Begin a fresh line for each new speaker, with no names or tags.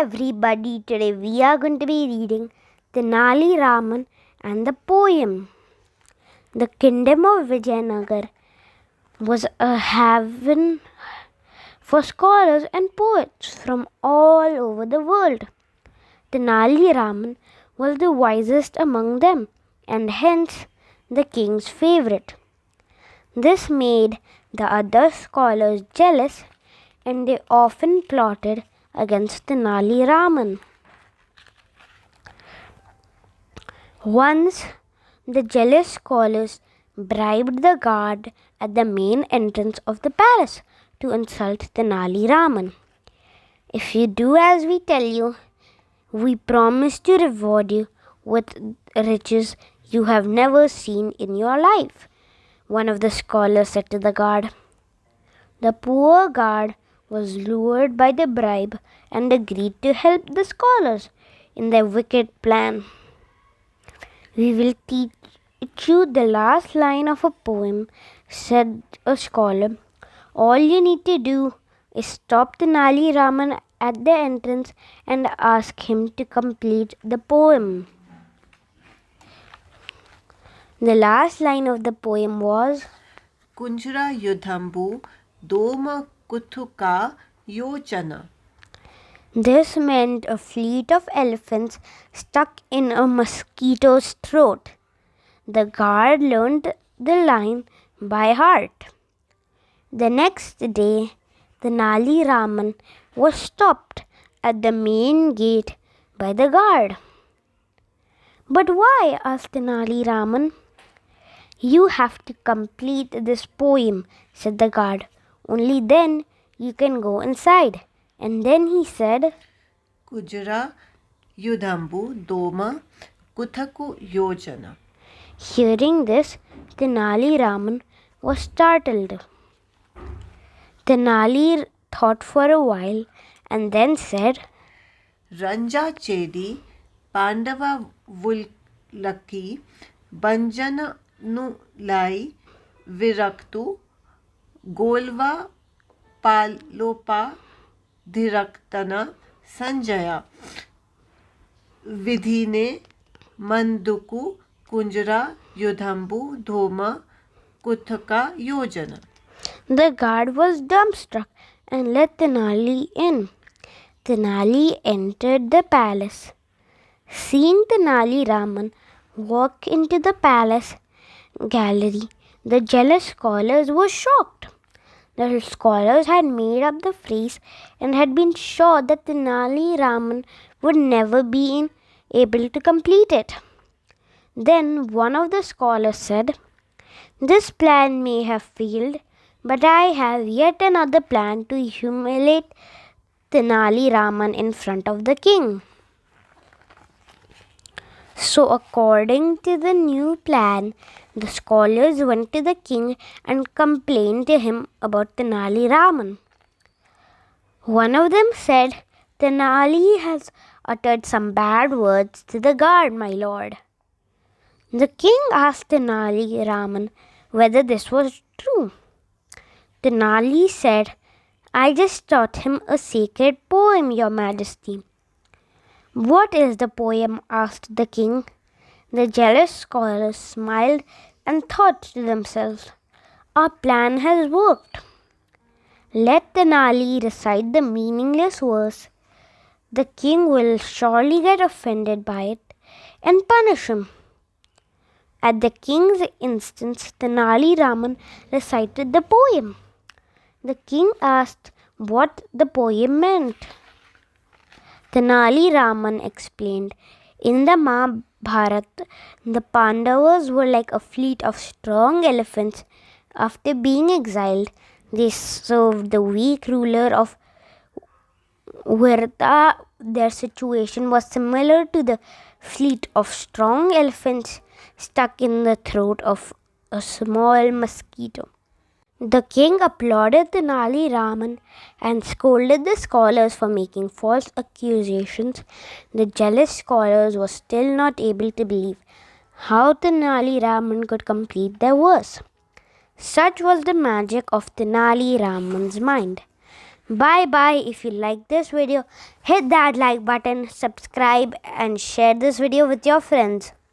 everybody, today we are going to be reading Tenali Raman and the poem. The kingdom of Vijayanagar was a haven for scholars and poets from all over the world. Tenali Raman was the wisest among them and hence the king's favorite. This made the other scholars jealous and they often plotted against Tenali Raman. Once, the jealous scholars bribed the guard at the main entrance of the palace to insult Tenali Raman. If you do as we tell you, we promise to reward you with riches you have never seen in your life, one of the scholars said to the guard. The poor guard was lured by the bribe and agreed to help the scholars in their wicked plan. We will teach you the last line of a poem, said a scholar. All you need to do is stop Tenali Raman at the entrance and ask him to complete the poem. The last line of the poem was
Kunjra Yudhambu Doma Kuthuka Yochana.
This meant a fleet of elephants stuck in a mosquito's throat. The guard learned the line by heart. The next day, Tenali Raman was stopped at the main gate by the guard. But why? Asked Tenali Raman. You have to complete this poem, said the guard. Only then you can go inside. And then he said,
Kujra Yudhambu Doma Kuthaku Yojana.
Hearing this, Tenali Raman was startled. Tenali thought for a while and then said,
Ranja Chedi Pandava Vulaki Banjana Nu Lai Viraktu Golva Palopa Dhiraktana Sanjaya Vidhine Manduku Kunjra Yudhambu Dhoma Kuthaka Yojana.
The guard was dumbstruck and let Tenali in. Tenali entered the palace. Seeing Tenali Raman walk into the palace gallery, the jealous scholars were shocked. The scholars had made up the phrase and had been sure that Tenali Raman would never be able to complete it. Then one of the scholars said, This plan may have failed, but I have yet another plan to humiliate Tenali Raman in front of the king. So according to the new plan, the scholars went to the king and complained to him about Tenali Raman. One of them said, Tenali has uttered some bad words to the guard, my lord. The king asked Tenali Raman whether this was true. Tenali said, I just taught him a sacred poem, your majesty. What is the poem? Asked the king. The jealous scholars smiled and thought to themselves, Our plan has worked. Let Tenali recite the meaningless verse. The king will surely get offended by it and punish him. At the king's instance, Tenali Raman recited the poem. The king asked what the poem meant. Tenali Raman explained, In the Mahabharata, the Pandavas were like a fleet of strong elephants. After being exiled, they served the weak ruler of Virta. Their situation was similar to the fleet of strong elephants stuck in the throat of a small mosquito. The king applauded Tenali Raman and scolded the scholars for making false accusations. The jealous scholars were still not able to believe how Tenali Raman could complete their verse. Such was the magic of Tenali Raman's mind. Bye bye. If you like this video, hit that like button, subscribe, and share this video with your friends.